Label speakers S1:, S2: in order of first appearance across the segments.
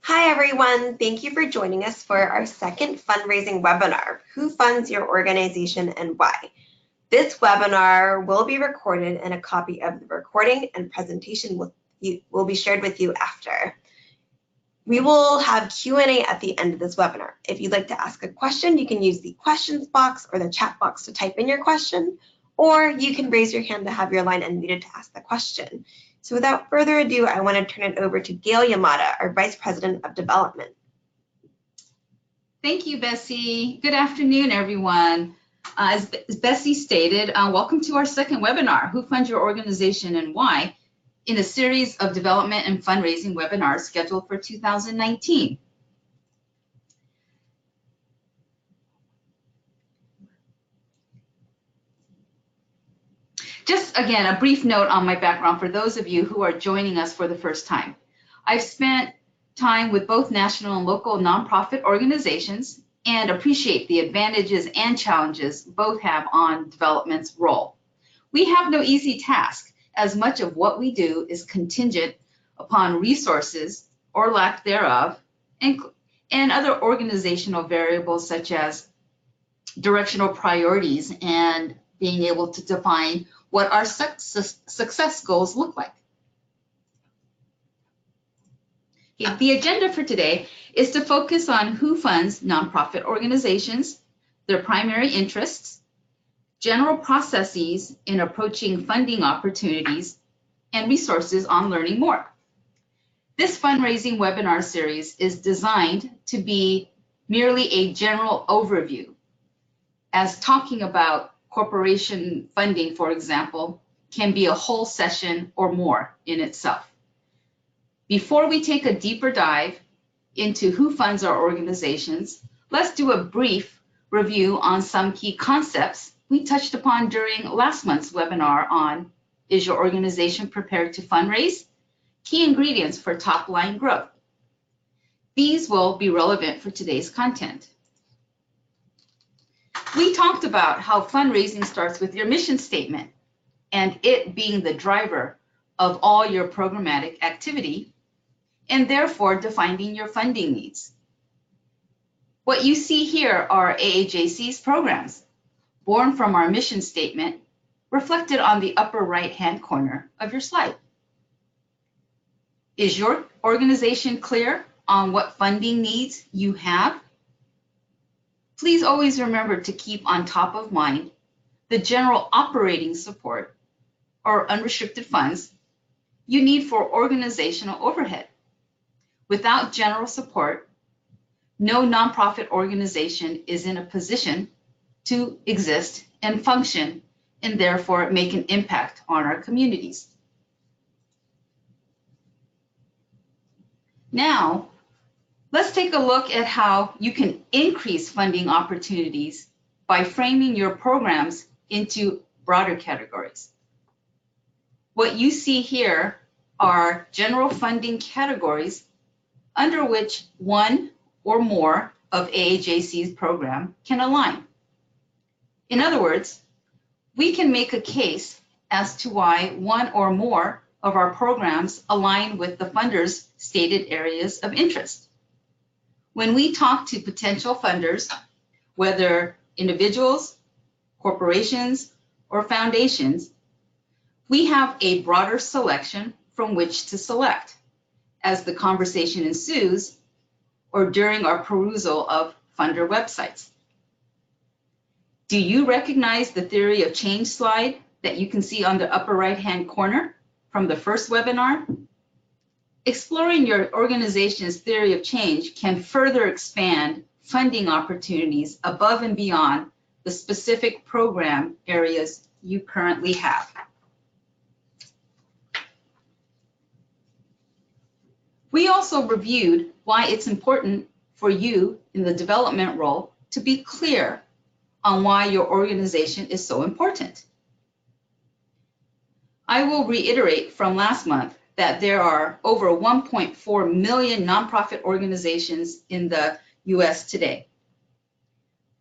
S1: Hi everyone, thank you for joining us for our second fundraising webinar, Who Funds Your Organization and Why? This webinar will be recorded and a copy of the recording and presentation will be shared with you after. We will have Q&A at the end of this webinar. If you'd like to ask a question, you can use the questions box or the chat box to type in your question, or you can raise your hand to have your line unmuted to ask the question. So without further ado, I want to turn it over to Gail Yamada, our Vice President of Development.
S2: Thank you, Bessie. Good afternoon, everyone. As Bessie stated, welcome to our second webinar, Who Funds Your Organization and Why, in a series of development and fundraising webinars scheduled for 2019. Just again, a brief note on my background for those of you who are joining us for the first time. I've spent time with both national and local nonprofit organizations and appreciate the advantages and challenges both have on development's role. We have no easy task, as much of what we do is contingent upon resources or lack thereof, and other organizational variables such as directional priorities and being able to define what our success goals look like. The agenda for today is to focus on who funds nonprofit organizations, their primary interests, general processes in approaching funding opportunities, and resources on learning more. This fundraising webinar series is designed to be merely a general overview, as talking about corporation funding, for example, can be a whole session or more in itself. Before we take a deeper dive into who funds our organizations, let's do a brief review on some key concepts we touched upon during last month's webinar on Is Your Organization Prepared to Fundraise? Key ingredients for top-line growth. These will be relevant for today's content. We talked about how fundraising starts with your mission statement and it being the driver of all your programmatic activity, and therefore defining your funding needs. What you see here are AAJC's programs, born from our mission statement, reflected on the upper right-hand corner of your slide. Is your organization clear on what funding needs you have? Please always remember to keep on top of mind the general operating support or unrestricted funds you need for organizational overhead. Without general support, no nonprofit organization is in a position to exist and function and therefore make an impact on our communities. Now, let's take a look at how you can increase funding opportunities by framing your programs into broader categories. What you see here are general funding categories under which one or more of AAJC's program can align. In other words, we can make a case as to why one or more of our programs align with the funder's stated areas of interest. When we talk to potential funders, whether individuals, corporations, or foundations, we have a broader selection from which to select as the conversation ensues or during our perusal of funder websites. Do you recognize the theory of change slide that you can see on the upper right-hand corner from the first webinar? Exploring your organization's theory of change can further expand funding opportunities above and beyond the specific program areas you currently have. We also reviewed why it's important for you in the development role to be clear on why your organization is so important. I will reiterate from last month that there are over 1.4 million nonprofit organizations in the US today.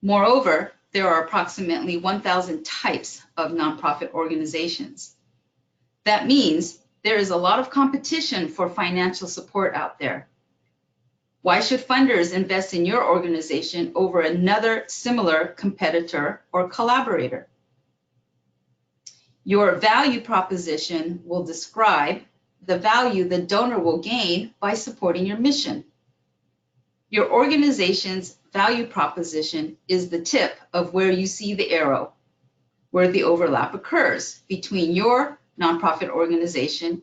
S2: Moreover, there are approximately 1,000 types of nonprofit organizations. That means there is a lot of competition for financial support out there. Why should funders invest in your organization over another similar competitor or collaborator? Your value proposition will describe the value the donor will gain by supporting your mission. Your organization's value proposition is the tip of where you see the arrow, where the overlap occurs between your nonprofit organization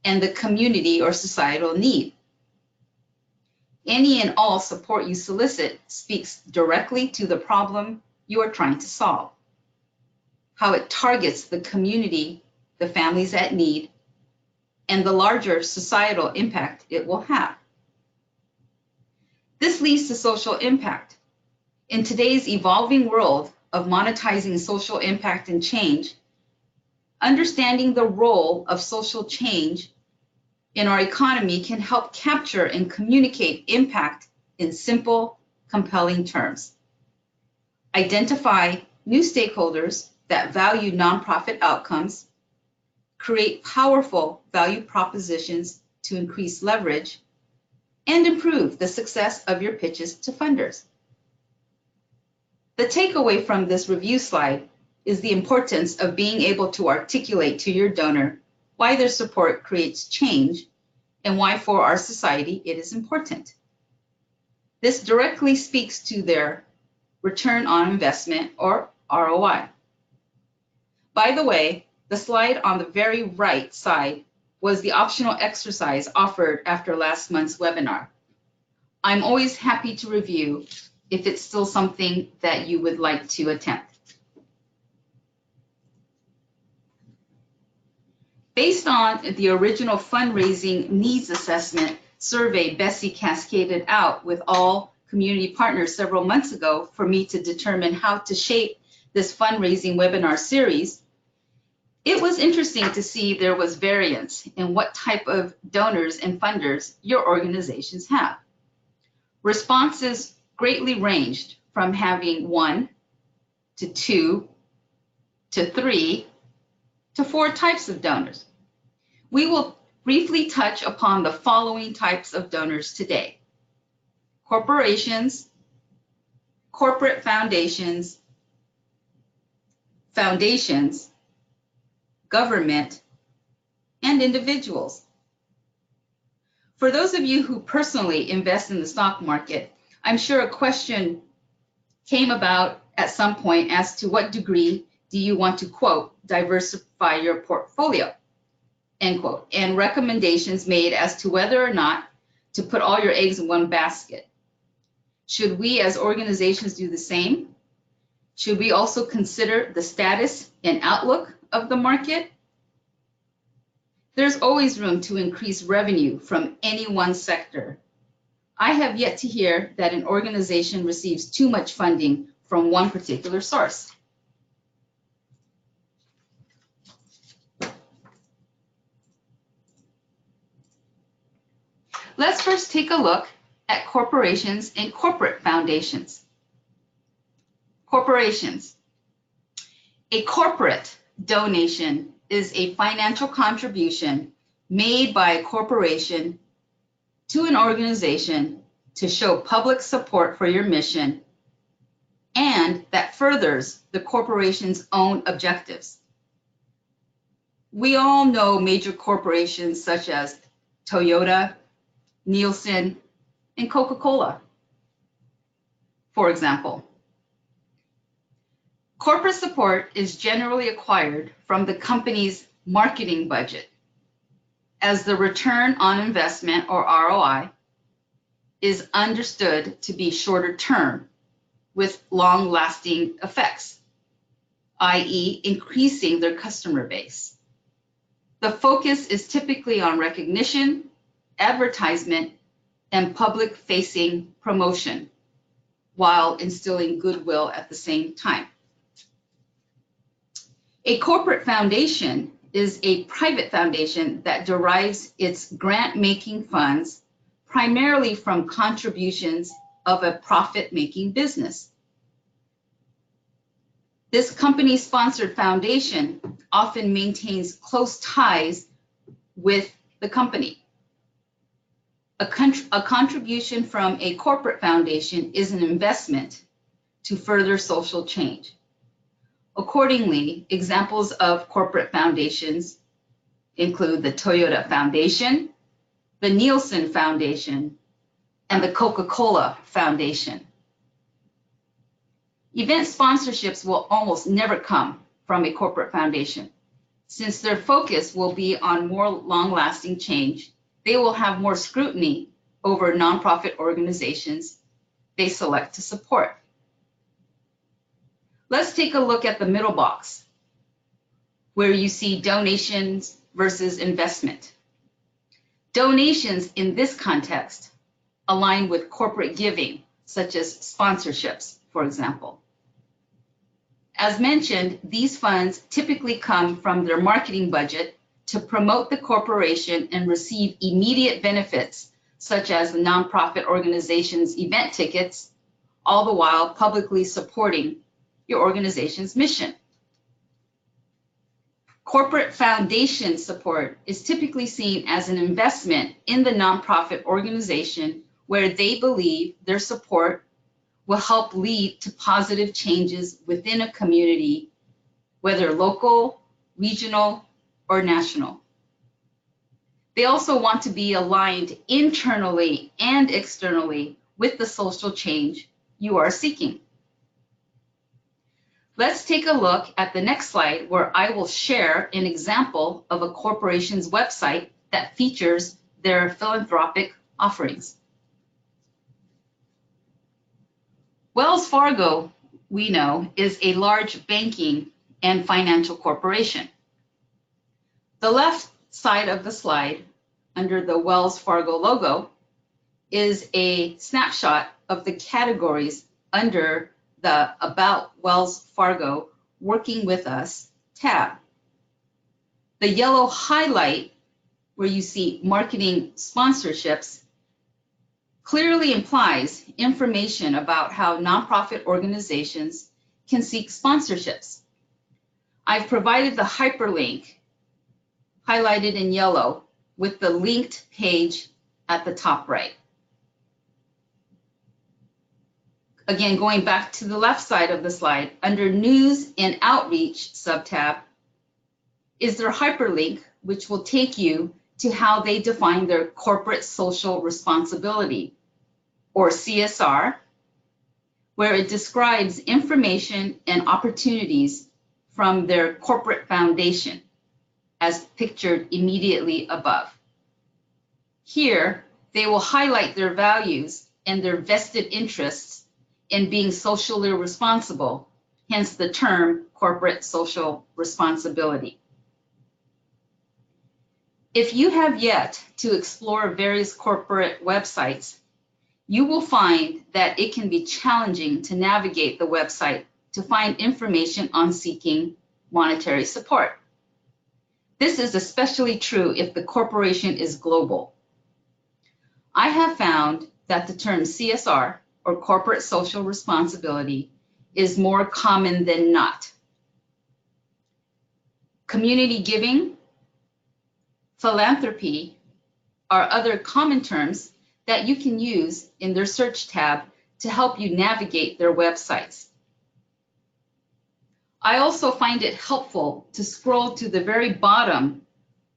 S2: and the community or societal need. Any and all support you solicit speaks directly to the problem you are trying to solve, how it targets the community, the families at need, and the larger societal impact it will have. This leads to social impact. In today's evolving world of monetizing social impact and change, understanding the role of social change in our economy can help capture and communicate impact in simple, compelling terms. Identify new stakeholders that value nonprofit outcomes, create powerful value propositions to increase leverage, and improve the success of your pitches to funders. The takeaway from this review slide is the importance of being able to articulate to your donor why their support creates change and why for our society it is important. This directly speaks to their return on investment or ROI. By the way, the slide on the very right side was the optional exercise offered after last month's webinar. I'm always happy to review if it's still something that you would like to attempt. Based on the original fundraising needs assessment survey Bessie cascaded out with all community partners several months ago for me to determine how to shape this fundraising webinar series, it was interesting to see there was variance in what type of donors and funders your organizations have. Responses greatly ranged from having 1 to 2 to 3 to 4 types of donors. We will briefly touch upon the following types of donors today: corporations, corporate foundations, government, and individuals. For those of you who personally invest in the stock market, I'm sure a question came about at some point as to what degree do you want to, quote, diversify your portfolio, end quote, and recommendations made as to whether or not to put all your eggs in one basket. Should we as organizations do the same? Should we also consider the status and outlook of the market? There's always room to increase revenue from any one sector. I have yet to hear that an organization receives too much funding from one particular source. Let's first take a look at corporations and corporate foundations. Corporations. A corporate donation is a financial contribution made by a corporation to an organization to show public support for your mission and that furthers the corporation's own objectives. We all know major corporations such as Toyota, Nielsen, and Coca-Cola, for example. Corporate support is generally acquired from the company's marketing budget, as the return on investment, or ROI, is understood to be shorter term with long-lasting effects, i.e., increasing their customer base. The focus is typically on recognition, advertisement, and public-facing promotion, while instilling goodwill at the same time. A corporate foundation is a private foundation that derives its grant-making funds primarily from contributions of a profit-making business. This company-sponsored foundation often maintains close ties with the company. A contribution from a corporate foundation is an investment to further social change. Accordingly, examples of corporate foundations include the Toyota Foundation, the Nielsen Foundation, and the Coca-Cola Foundation. Event sponsorships will almost never come from a corporate foundation. Since their focus will be on more long-lasting change, they will have more scrutiny over nonprofit organizations they select to support. Let's take a look at the middle box, where you see donations versus investment. Donations in this context align with corporate giving, such as sponsorships, for example. As mentioned, these funds typically come from their marketing budget to promote the corporation and receive immediate benefits, such as the nonprofit organization's event tickets, all the while publicly supporting your organization's mission. Corporate foundation support is typically seen as an investment in the nonprofit organization where they believe their support will help lead to positive changes within a community, whether local, regional, or national. They also want to be aligned internally and externally with the social change you are seeking. Let's take a look at the next slide where I will share an example of a corporation's website that features their philanthropic offerings. Wells Fargo, we know, is a large banking and financial corporation. The left side of the slide, under the Wells Fargo logo, is a snapshot of the categories under the About Wells Fargo Working With Us tab. The yellow highlight, where you see marketing sponsorships, clearly implies information about how nonprofit organizations can seek sponsorships. I've provided the hyperlink, highlighted in yellow, with the linked page at the top right. Again, going back to the left side of the slide, under News and Outreach subtab is their hyperlink, which will take you to how they define their corporate social responsibility, or CSR, where it describes information and opportunities from their corporate foundation, as pictured immediately above. Here, they will highlight their values and their vested interests in being socially responsible, hence the term corporate social responsibility. If you have yet to explore various corporate websites, you will find that it can be challenging to navigate the website to find information on seeking monetary support. This is especially true if the corporation is global. I have found that the term CSR, or corporate social responsibility, is more common than not. Community giving, philanthropy are other common terms that you can use in their search tab to help you navigate their websites. I also find it helpful to scroll to the very bottom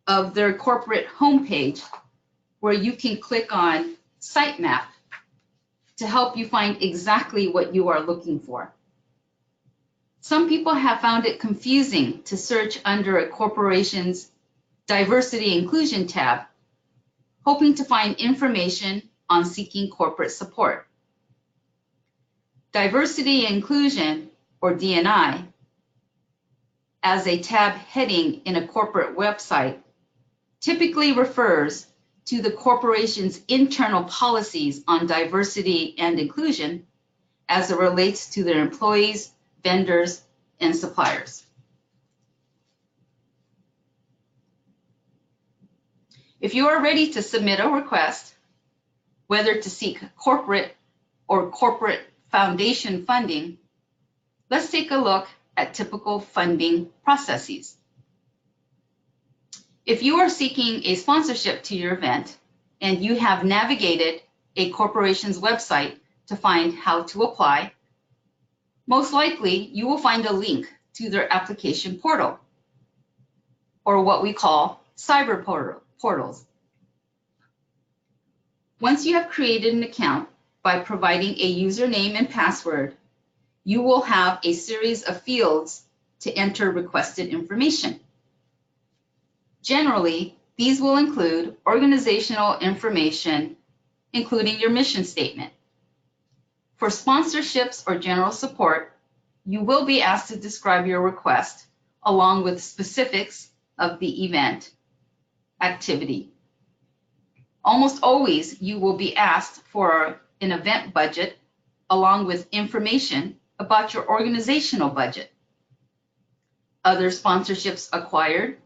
S2: of their corporate homepage where you can click on Sitemap to help you find exactly what you are looking for. Some people have found it confusing to search under a corporation's Diversity Inclusion tab, hoping to find information on seeking corporate support. Diversity Inclusion, or D&I, as a tab heading in a corporate website, typically refers to the corporation's internal policies on diversity and inclusion as it relates to their employees, vendors, and suppliers. If you are ready to submit a request, whether to seek corporate or corporate foundation funding, let's take a look at typical funding processes. If you are seeking a sponsorship to your event and you have navigated a corporation's website to find how to apply, most likely you will find a link to their application portal, or what we call cyber portals. Once you have created an account by providing a username and password, you will have a series of fields to enter requested information. Generally, these will include organizational information, including your mission statement. For sponsorships or general support, you will be asked to describe your request along with specifics of the event activity. Almost always, you will be asked for an event budget along with information about your organizational budget, other sponsorships acquired,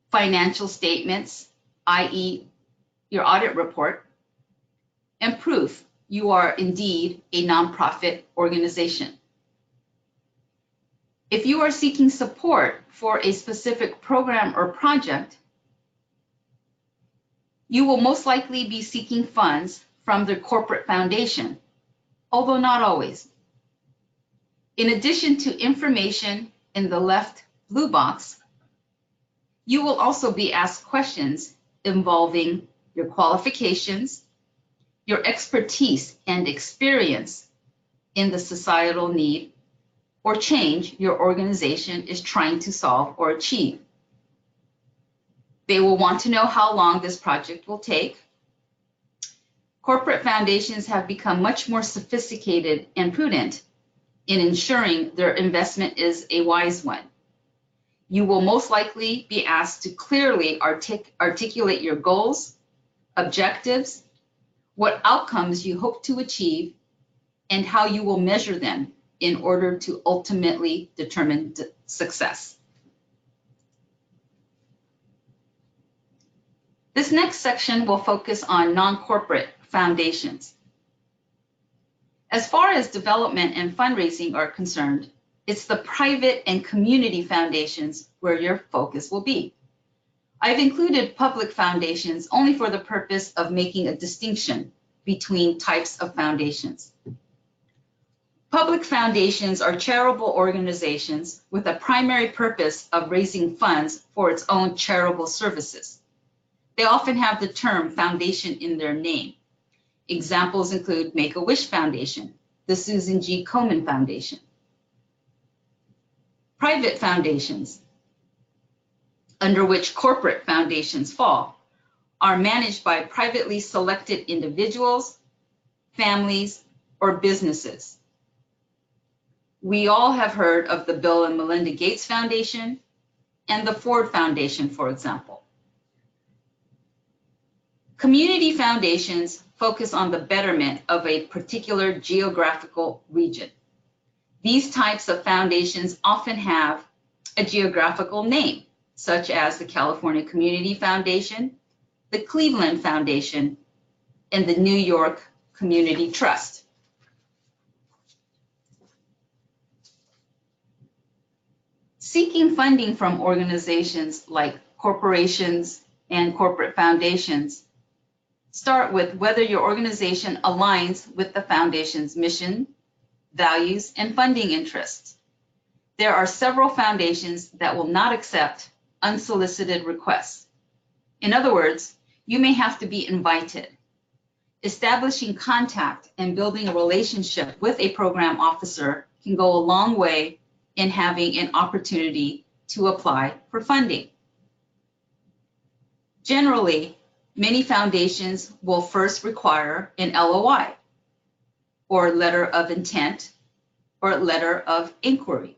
S2: financial statements, i.e. your audit report, and proof you are indeed a nonprofit organization. If you are seeking support for a specific program or project, you will most likely be seeking funds from the corporate foundation, although not always. In addition to information in the left blue box, you will also be asked questions involving your qualifications, your expertise and experience in the societal need or change your organization is trying to solve or achieve. They will want to know how long this project will take. Corporate foundations have become much more sophisticated and prudent in ensuring their investment is a wise one. You will most likely be asked to clearly articulate your goals, objectives, what outcomes you hope to achieve, and how you will measure them in order to ultimately determine success. This next section will focus on non-corporate foundations. As far as development and fundraising are concerned, it's the private and community foundations where your focus will be. I've included public foundations only for the purpose of making a distinction between types of foundations. Public foundations are charitable organizations with a primary purpose of raising funds for its own charitable services. They often have the term foundation in their name. Examples include Make-A-Wish Foundation, the Susan G. Komen Foundation. Private foundations, under which corporate foundations fall, are managed by privately selected individuals, families, or businesses. We all have heard of the Bill and Melinda Gates Foundation and the Ford Foundation, for example. Community foundations focus on the betterment of a particular geographical region. These types of foundations often have a geographical name, such as the California Community Foundation, the Cleveland Foundation, and the New York Community Trust. Seeking funding from organizations like corporations and corporate foundations start with whether your organization aligns with the foundation's mission, values, and funding interests. There are several foundations that will not accept unsolicited requests. In other words, you may have to be invited. Establishing contact and building a relationship with a program officer can go a long way in having an opportunity to apply for funding. Generally, many foundations will first require an LOI, or letter of intent, or letter of inquiry.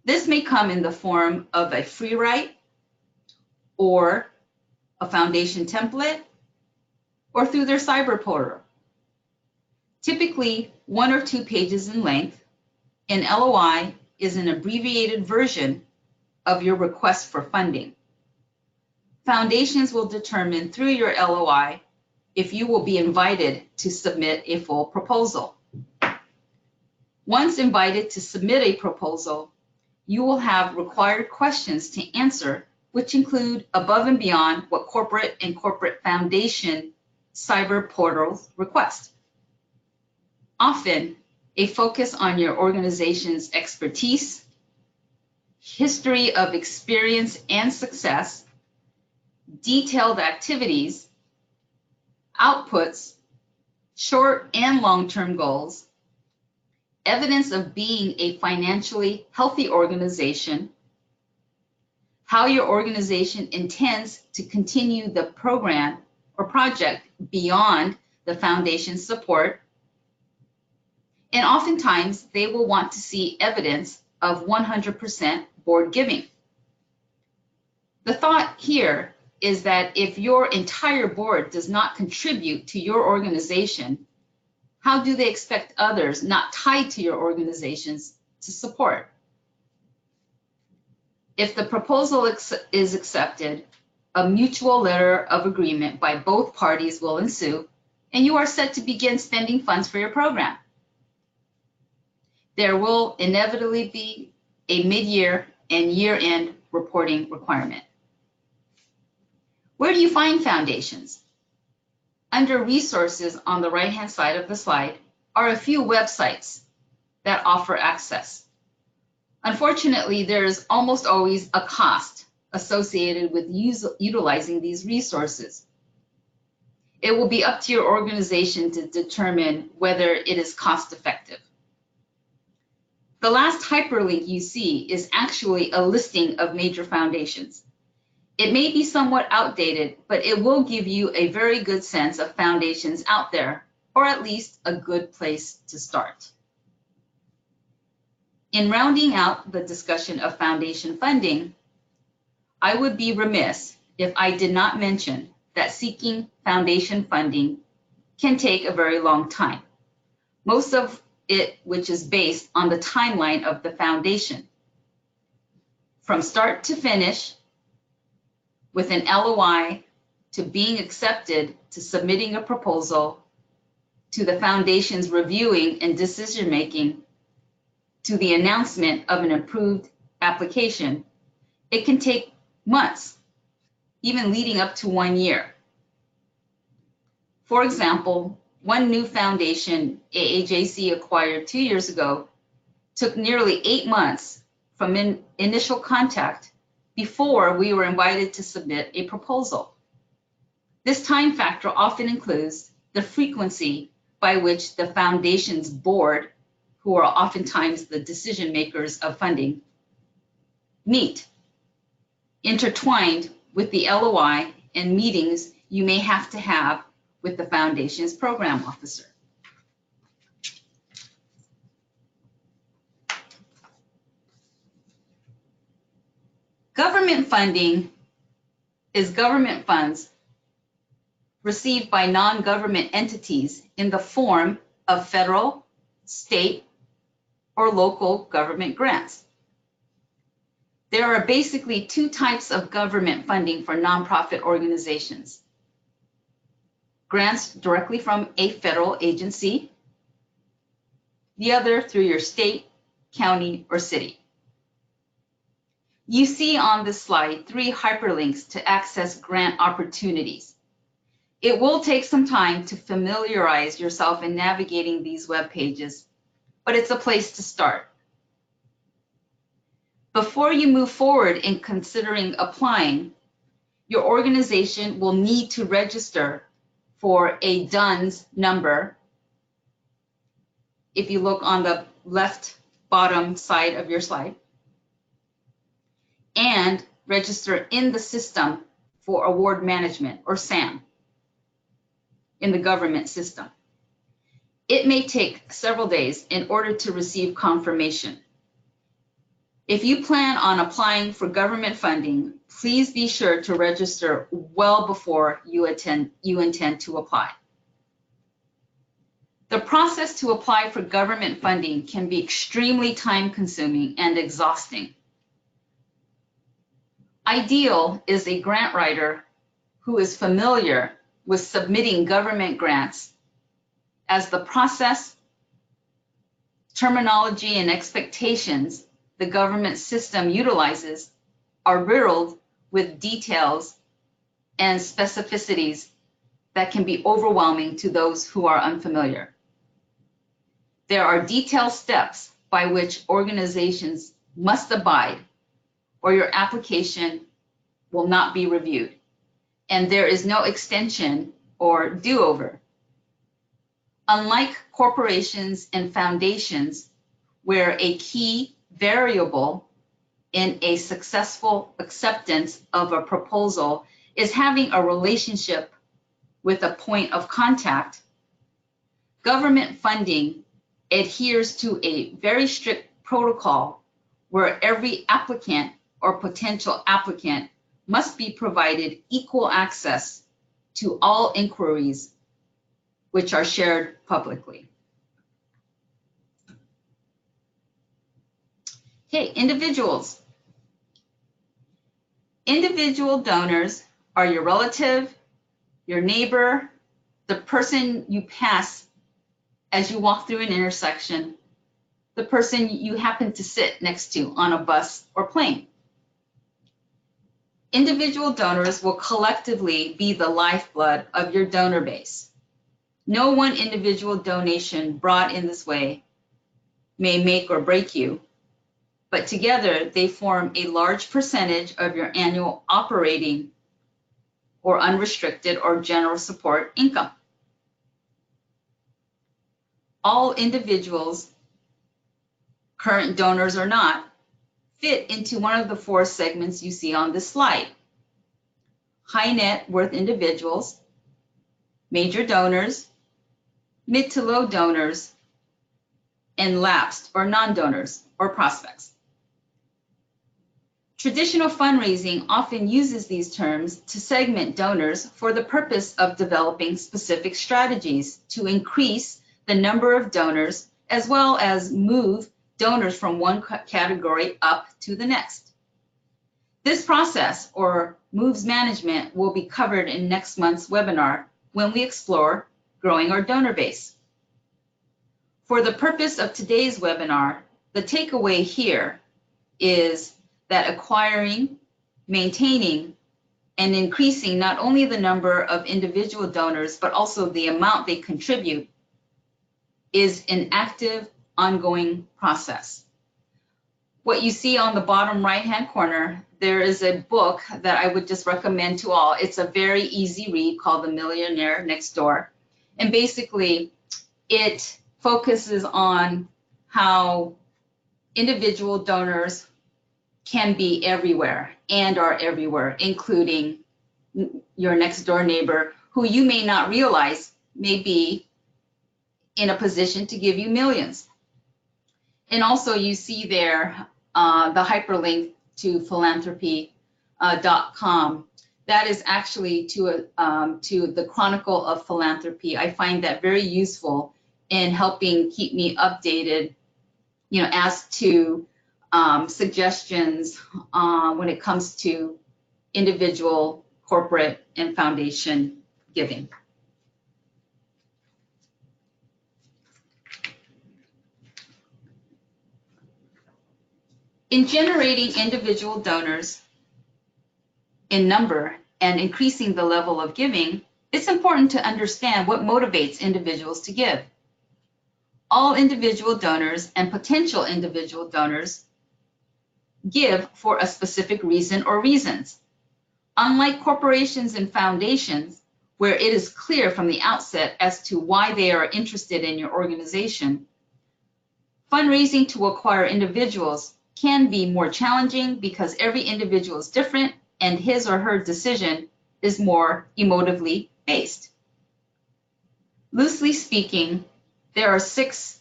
S2: This may come in the form of a free write, or a foundation template, or through their cyber portal. Typically 1 or 2 pages in length, an LOI is an abbreviated version of your request for funding. Foundations will determine through your LOI if you will be invited to submit a full proposal. Once invited to submit a proposal, you will have required questions to answer which include above and beyond what corporate and corporate foundation cyber portals request. Often, a focus on your organization's expertise, history of experience and success, detailed activities, outputs, short and long-term goals, evidence of being a financially healthy organization, how your organization intends to continue the program or project beyond the foundation's support, and oftentimes they will want to see evidence of 100% board giving. The thought here is that if your entire board does not contribute to your organization, how do they expect others not tied to your organizations to support? If the proposal is accepted, a mutual letter of agreement by both parties will ensue, and you are set to begin spending funds for your program. There will inevitably be a mid-year and year-end reporting requirement. Where do you find foundations? Under resources on the right-hand side of the slide are a few websites that offer access. Unfortunately, there is almost always a cost associated with utilizing these resources. It will be up to your organization to determine whether it is cost effective. The last hyperlink you see is actually a listing of major foundations. It may be somewhat outdated, but it will give you a very good sense of foundations out there, or at least a good place to start. In rounding out the discussion of foundation funding, I would be remiss if I did not mention that seeking foundation funding can take a very long time. Most of it which is based on the timeline of the foundation. From start to finish, with an LOI, to being accepted, to submitting a proposal, to the foundation's reviewing and decision-making, to the announcement of an approved application, it can take months, even leading up to 1 year. For example, one new foundation AAJC acquired 2 years ago took nearly 8 months from initial contact before we were invited to submit a proposal. This time factor often includes the frequency by which the foundation's board, who are oftentimes the decision makers of funding, meet, intertwined with the LOI and meetings you may have to have with the foundation's program officer. Government funding is government funds received by non-government entities in the form of federal, state, or local government grants. There are basically two types of government funding for nonprofit organizations. Grants directly from a federal agency, the other through your state, county, or city. You see on this slide 3 hyperlinks to access grant opportunities. It will take some time to familiarize yourself in navigating these web pages, but it's a place to start. Before you move forward in considering applying, your organization will need to register for a DUNS number. If you look on the left bottom side of your slide, and register in the system for award management, or SAM, in the government system. It may take several days in order to receive confirmation. If you plan on applying for government funding, please be sure to register well before you intend to apply. The process to apply for government funding can be extremely time-consuming and exhausting. Ideal is a grant writer who is familiar with submitting government grants, as the process, terminology, and expectations the government system utilizes are riddled with details and specificities that can be overwhelming to those who are unfamiliar. There are detailed steps by which organizations must abide, or your application will not be reviewed, and there is no extension or do-over. Unlike corporations and foundations, where a key variable in a successful acceptance of a proposal is having a relationship with a point of contact, government funding adheres to a very strict protocol where every applicant or potential applicant must be provided equal access to all inquiries which are shared publicly. Okay, individuals. Individual donors are your relative, your neighbor, the person you pass as you walk through an intersection, the person you happen to sit next to on a bus or plane. Individual donors will collectively be the lifeblood of your donor base. No one individual donation brought in this way may make or break you, but together they form a large percentage of your annual operating or unrestricted or general support income. All individuals, current donors or not, fit into one of the four segments you see on this slide. High net worth individuals, major donors, mid to low donors, and lapsed or non-donors or prospects. Traditional fundraising often uses these terms to segment donors for the purpose of developing specific strategies to increase the number of donors as well as move donors from one category up to the next. This process, or moves management, will be covered in next month's webinar when we explore growing our donor base. For the purpose of today's webinar, the takeaway here is that acquiring, maintaining, and increasing not only the number of individual donors, but also the amount they contribute is an active, ongoing process. What you see on the bottom right-hand corner, there is a book that I would just recommend to all. It's a very easy read called The Millionaire Next Door. And basically, it focuses on how individual donors can be everywhere and are everywhere, including your next door neighbor, who you may not realize may be in a position to give you millions. And also you see there the hyperlink to philanthropy.com. That is actually to the Chronicle of Philanthropy. I find that very useful in helping keep me updated, as to suggestions when it comes to individual, corporate, and foundation giving. In generating individual donors in number and increasing the level of giving, it's important to understand what motivates individuals to give. All individual donors and potential individual donors give for a specific reason or reasons. Unlike corporations and foundations, where it is clear from the outset as to why they are interested in your organization, fundraising to acquire individuals can be more challenging because every individual is different and his or her decision is more emotively based. Loosely speaking, there are 6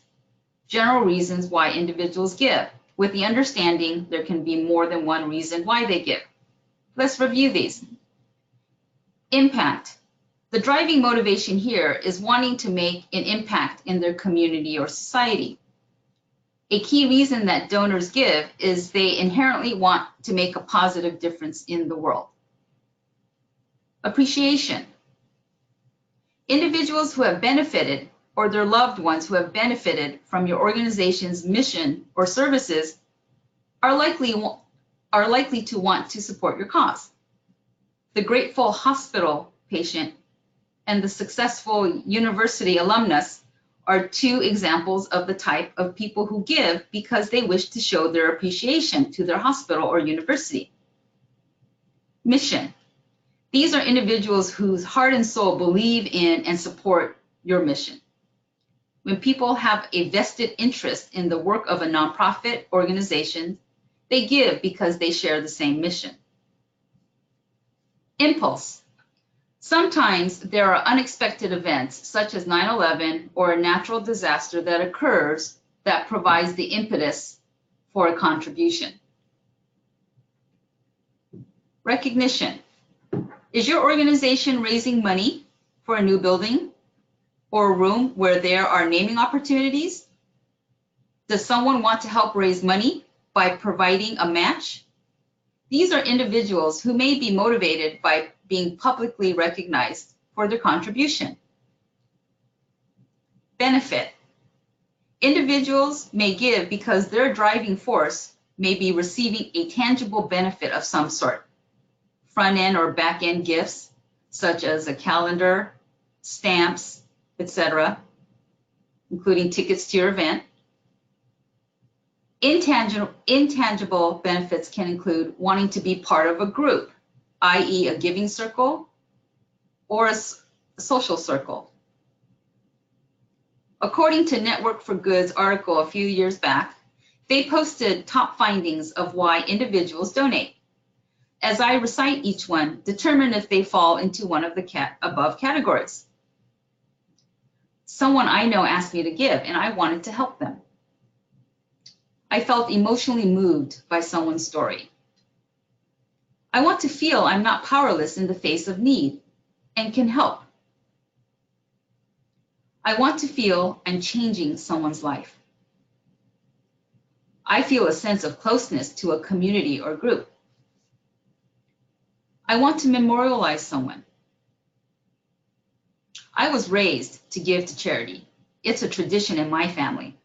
S2: general reasons why individuals give, with the understanding there can be more than one reason why they give. Let's review these. Impact. The driving motivation here is wanting to make an impact in their community or society. A key reason that donors give is they inherently want to make a positive difference in the world. Appreciation. Individuals who have benefited or their loved ones who have benefited from your organization's mission or services are likely to want to support your cause. the grateful hospital patient, and the successful university alumnus are two examples of the type of people who give because they wish to show their appreciation to their hospital or university. Mission. These are individuals whose heart and soul believe in and support your mission. When people have a vested interest in the work of a nonprofit organization, they give because they share the same mission. Impulse. Sometimes there are unexpected events such as 9/11 or a natural disaster that occurs that provides the impetus for a contribution. Recognition. Is your organization raising money for a new building or a room where there are naming opportunities? Does someone want to help raise money by providing a match? These are individuals who may be motivated by being publicly recognized for their contribution. Benefit. Individuals may give because their driving force may be receiving a tangible benefit of some sort. Front-end or back-end gifts, such as a calendar, stamps, etc., including tickets to your event. Intangible benefits can include wanting to be part of a group, i.e. a giving circle or a social circle. According to Network for Good's article a few years back, they posted top findings of why individuals donate. As I recite each one, determine if they fall into one of the above categories. Someone I know asked me to give, and I wanted to help them. I felt emotionally moved by someone's story. I want to feel I'm not powerless in the face of need and can help. I want to feel I'm changing someone's life. I feel a sense of closeness to a community or group. I want to memorialize someone. I was raised to give to charity. It's a tradition in my family.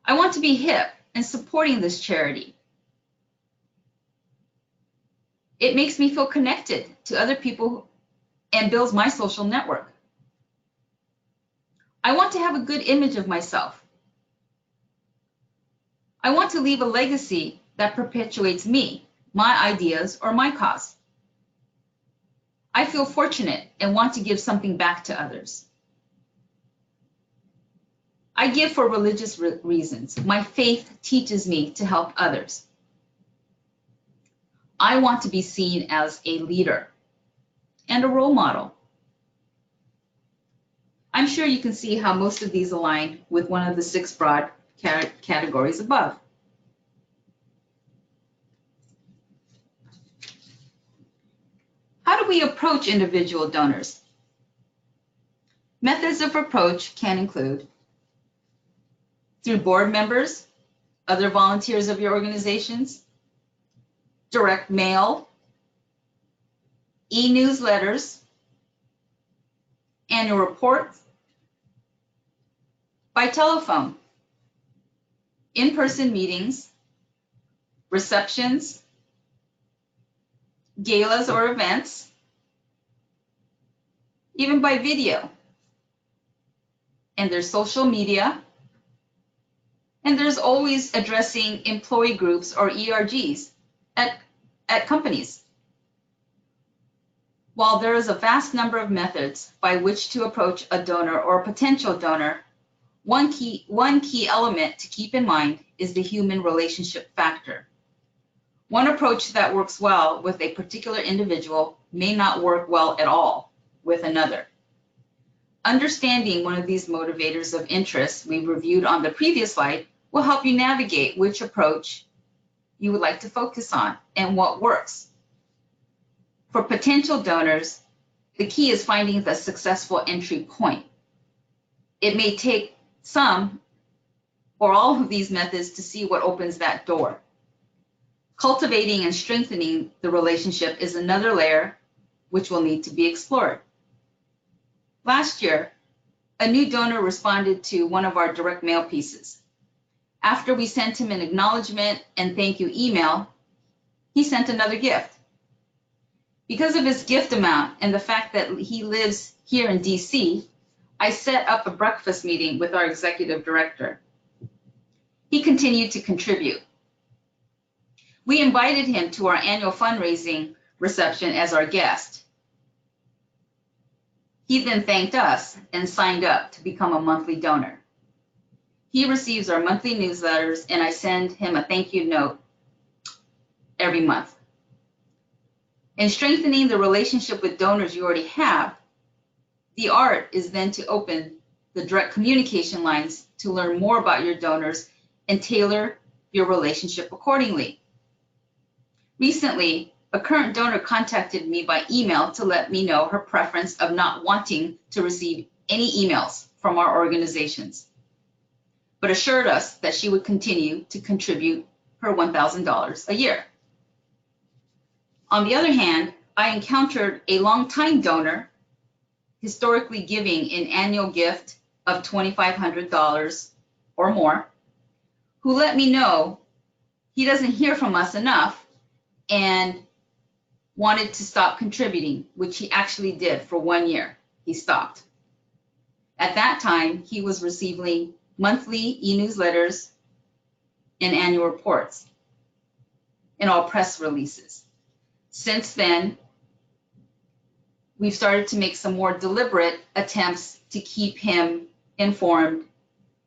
S2: I want to be hip and supporting this charity. It makes me feel connected to other people and builds my social network. I want to have a good image of myself. I want to leave a legacy that perpetuates me, my ideas, or my cause. I feel fortunate and want to give something back to others. I give for religious reasons. My faith teaches me to help others. I want to be seen as a leader and a role model. I'm sure you can see how most of these align with one of the 6 broad categories above. How do we approach individual donors? Methods of approach can include through board members, other volunteers of your organizations, direct mail, e-newsletters, annual reports, by telephone, in-person meetings, receptions, galas or events, even by video. And there's social media, and there's always addressing employee groups or ERGs at companies. While there is a vast number of methods by which to approach a donor or a potential donor, one key element to keep in mind is the human relationship factor. One approach that works well with a particular individual may not work well at all with another. Understanding one of these motivators of interest we reviewed on the previous slide will help you navigate which approach you would like to focus on and what works. For potential donors, the key is finding the successful entry point. It may take some or all of these methods to see what opens that door. Cultivating and strengthening the relationship is another layer which will need to be explored. Last year, a new donor responded to one of our direct mail pieces. After we sent him an acknowledgement and thank you email, he sent another gift. Because of his gift amount and the fact that he lives here in DC, I set up a breakfast meeting with our executive director. He continued to contribute. We invited him to our annual fundraising reception as our guest. He then thanked us and signed up to become a monthly donor. He receives our monthly newsletters, and I send him a thank you note every month. In strengthening the relationship with donors you already have, the art is then to open the direct communication lines to learn more about your donors and tailor your relationship accordingly. Recently, a current donor contacted me by email to let me know her preference of not wanting to receive any emails from our organizations, but assured us that she would continue to contribute her $1,000 a year. On the other hand, I encountered a longtime donor, historically giving an annual gift of $2,500 or more, who let me know he doesn't hear from us enough and wanted to stop contributing, which he actually did for 1 year. He stopped. At that time, he was receiving monthly e-newsletters and annual reports and all press releases. Since then, we've started to make some more deliberate attempts to keep him informed,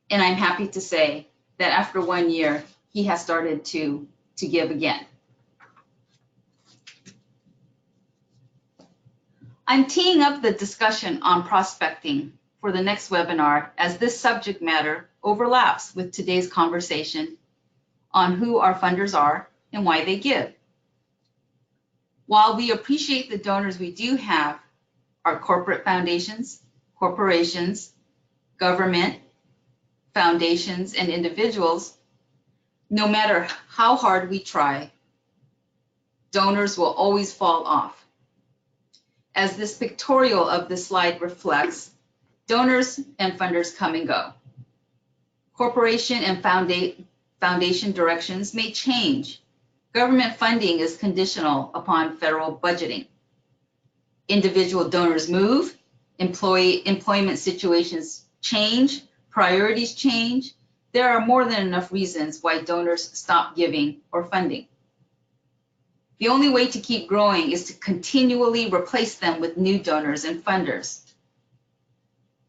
S2: and I'm happy to say that after 1 year, he has started to give again. I'm teeing up the discussion on prospecting for the next webinar, as this subject matter overlaps with today's conversation on who our funders are and why they give. While we appreciate the donors we do have, our corporate foundations, corporations, government, foundations, and individuals, no matter how hard we try, donors will always fall off. As this pictorial of this slide reflects, donors and funders come and go. Corporation and foundation directions may change. Government funding is conditional upon federal budgeting. Individual donors move, employment situations change, priorities change. There are more than enough reasons why donors stop giving or funding. The only way to keep growing is to continually replace them with new donors and funders.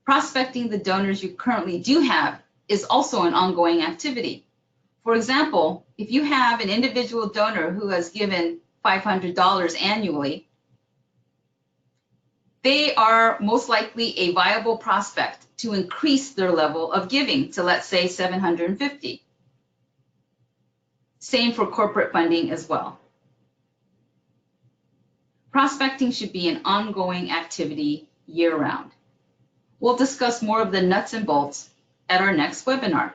S2: Prospecting the donors you currently do have is also an ongoing activity. For example, if you have an individual donor who has given $500 annually, they are most likely a viable prospect to increase their level of giving to, let's say, $750. Same for corporate funding as well. Prospecting should be an ongoing activity year-round. We'll discuss more of the nuts and bolts at our next webinar.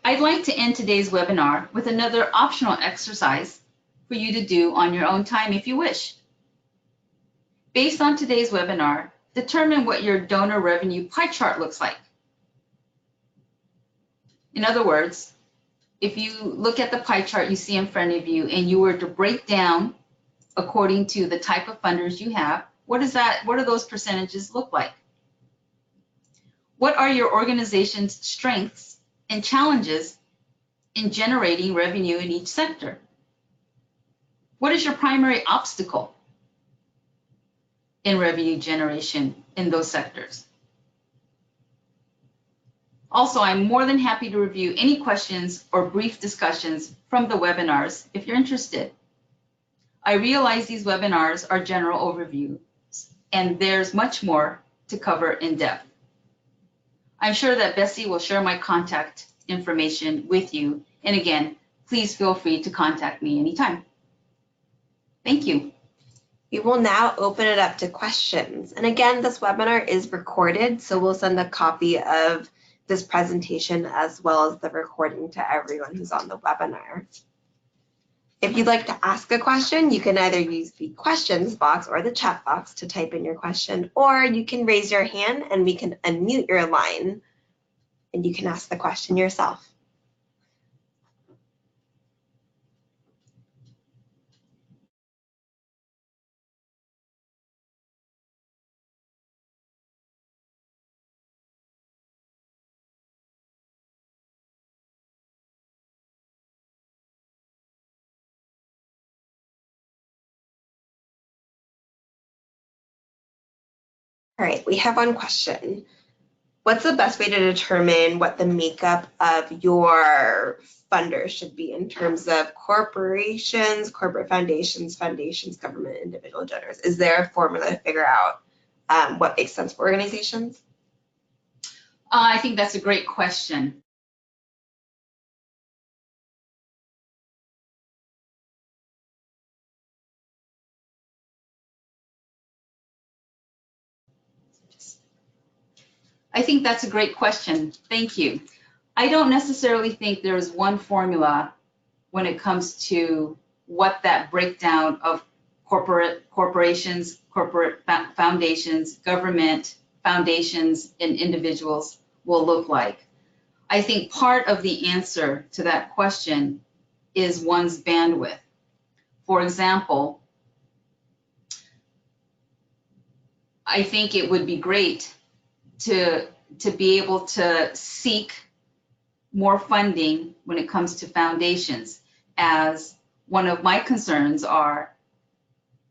S2: I'd like to end today's webinar with another optional exercise for you to do on your own time if you wish. Based on today's webinar, determine what your donor revenue pie chart looks like. In other words, if you look at the pie chart you see in front of you and you were to break down according to the type of funders you have, what do those percentages look like? What are your organization's strengths and challenges in generating revenue in each sector? What is your primary obstacle in revenue generation in those sectors? Also, I'm more than happy to review any questions or brief discussions from the webinars if you're interested. I realize these webinars are general overviews, and there's much more to cover in depth. I'm sure that Bessie will share my contact information with you. And again, please feel free to contact me anytime. Thank you.
S1: We will now open it up to questions. And again, this webinar is recorded, so we'll send a copy of this presentation as well as the recording to everyone who's on the webinar. If you'd like to ask a question, you can either use the questions box or the chat box to type in your question, or you can raise your hand and we can unmute your line and you can ask the question yourself. All right, we have one question. What's the best way to determine what the makeup of your funders should be in terms of corporations, corporate foundations, government, individual donors? Is there a formula to figure out what makes sense for organizations?
S2: I think that's a great question. I think that's a great question. Thank you. I don't necessarily think there's one formula when it comes to what that breakdown of corporations, corporate foundations, government foundations, and individuals will look like. I think part of the answer to that question is one's bandwidth. For example, I think it would be great to be able to seek more funding when it comes to foundations, as one of my concerns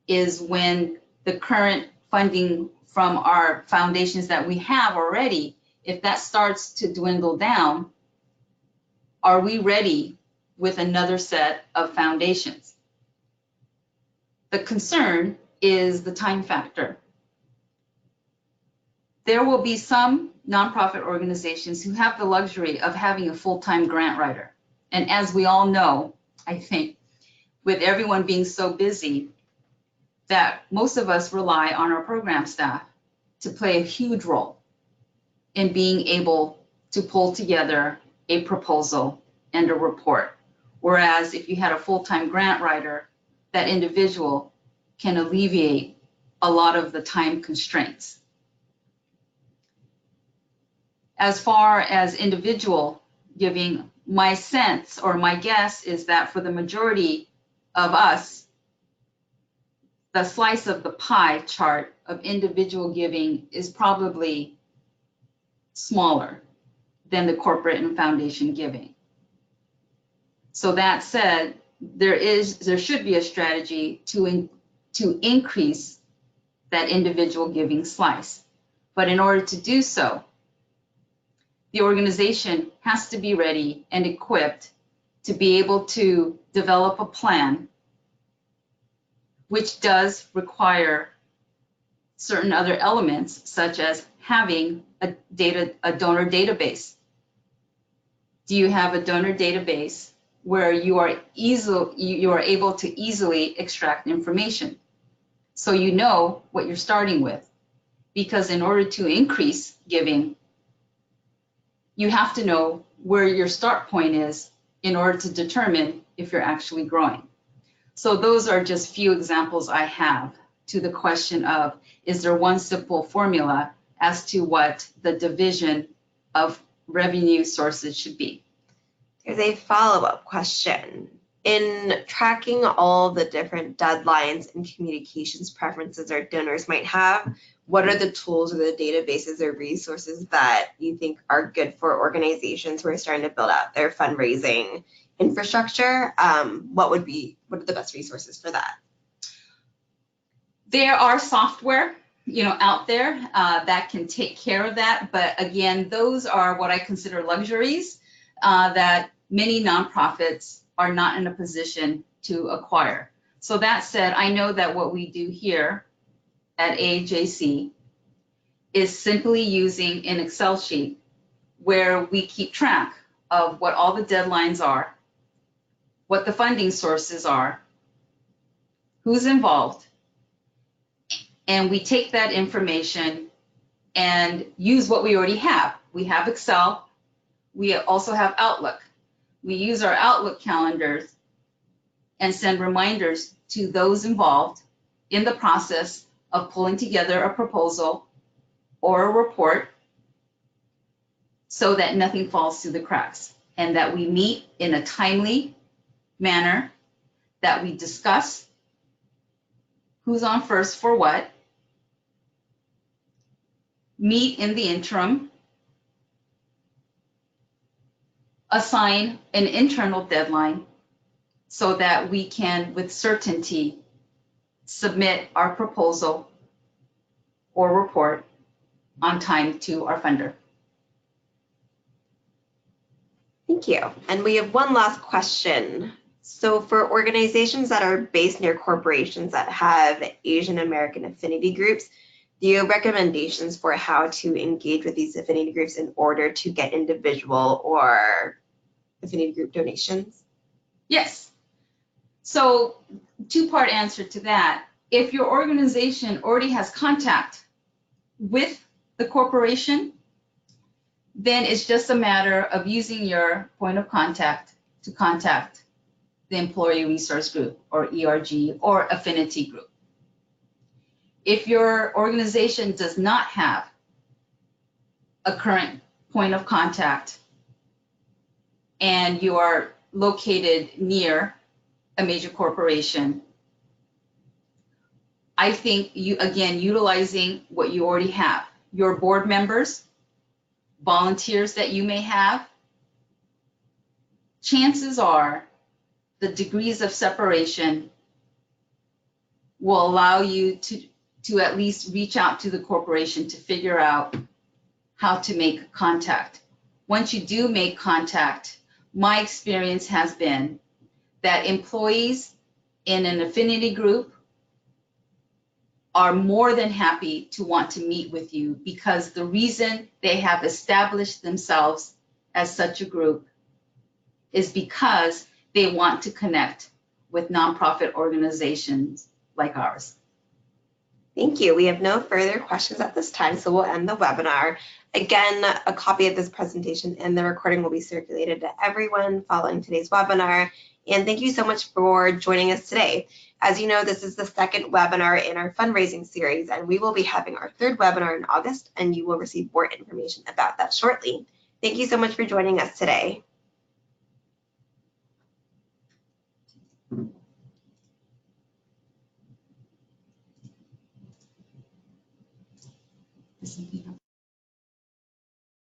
S2: is when the current funding from our foundations that we have already, if that starts to dwindle down, are we ready with another set of foundations? The concern is the time factor. There will be some nonprofit organizations who have the luxury of having a full-time grant writer. And as we all know, I think, with everyone being so busy, that most of us rely on our program staff to play a huge role in being able to pull together a proposal and a report. Whereas if you had a full-time grant writer, that individual can alleviate a lot of the time constraints. As far as individual giving, my sense or my guess is that for the majority of us, the slice of the pie chart of individual giving is probably smaller than the corporate and foundation giving. So that said, there should be a strategy to increase that individual giving slice. But in order to do so, the organization has to be ready and equipped to be able to develop a plan, which does require certain other elements, such as having a donor database. Do you have a donor database where you are able to easily extract information, so you know what you're starting with? Because in order to increase giving, you have to know where your start point is in order to determine if you're actually growing. So those are just few examples I have to the question of, is there one simple formula as to what the division of revenue sources should be?
S1: There's a follow-up question. In tracking all the different deadlines and communications preferences our donors might have, what are the tools or the databases or resources that you think are good for organizations who are starting to build out their fundraising infrastructure? What are the best resources for that?
S2: There are software, out there that can take care of that. But again, those are what I consider luxuries that many nonprofits are not in a position to acquire. So that said, I know that what we do here at AAJC is simply using an Excel sheet where we keep track of what all the deadlines are, what the funding sources are, who's involved, and we take that information and use what we already have. We have Excel. We also have Outlook. We use our Outlook calendars and send reminders to those involved in the process of pulling together a proposal or a report, so that nothing falls through the cracks, and that we meet in a timely manner, that we discuss who's on first for what, meet in the interim, assign an internal deadline so that we can, with certainty, submit our proposal or report on time to our funder.
S1: Thank you. And we have one last question. So for organizations that are based near corporations that have Asian American affinity groups, do you have recommendations for how to engage with these affinity groups in order to get individual or affinity group donations?
S2: Yes. So two-part answer to that. If your organization already has contact with the corporation, then it's just a matter of using your point of contact to contact the Employee Resource Group or ERG or affinity group. If your organization does not have a current point of contact and you are located near a major corporation, I think you, again, utilizing what you already have, your board members, volunteers that you may have, chances are the degrees of separation will allow you to at least reach out to the corporation to figure out how to make contact. Once you do make contact, my experience has been that employees in an affinity group are more than happy to want to meet with you, because the reason they have established themselves as such a group is because they want to connect with nonprofit organizations like ours.
S1: Thank you. We have no further questions at this time, so we'll end the webinar. Again, a copy of this presentation and the recording will be circulated to everyone following today's webinar. And thank you so much for joining us today. As you know, this is the second webinar in our fundraising series, and we will be having our third webinar in August, and you will receive more information about that shortly. Thank you so much for joining us today.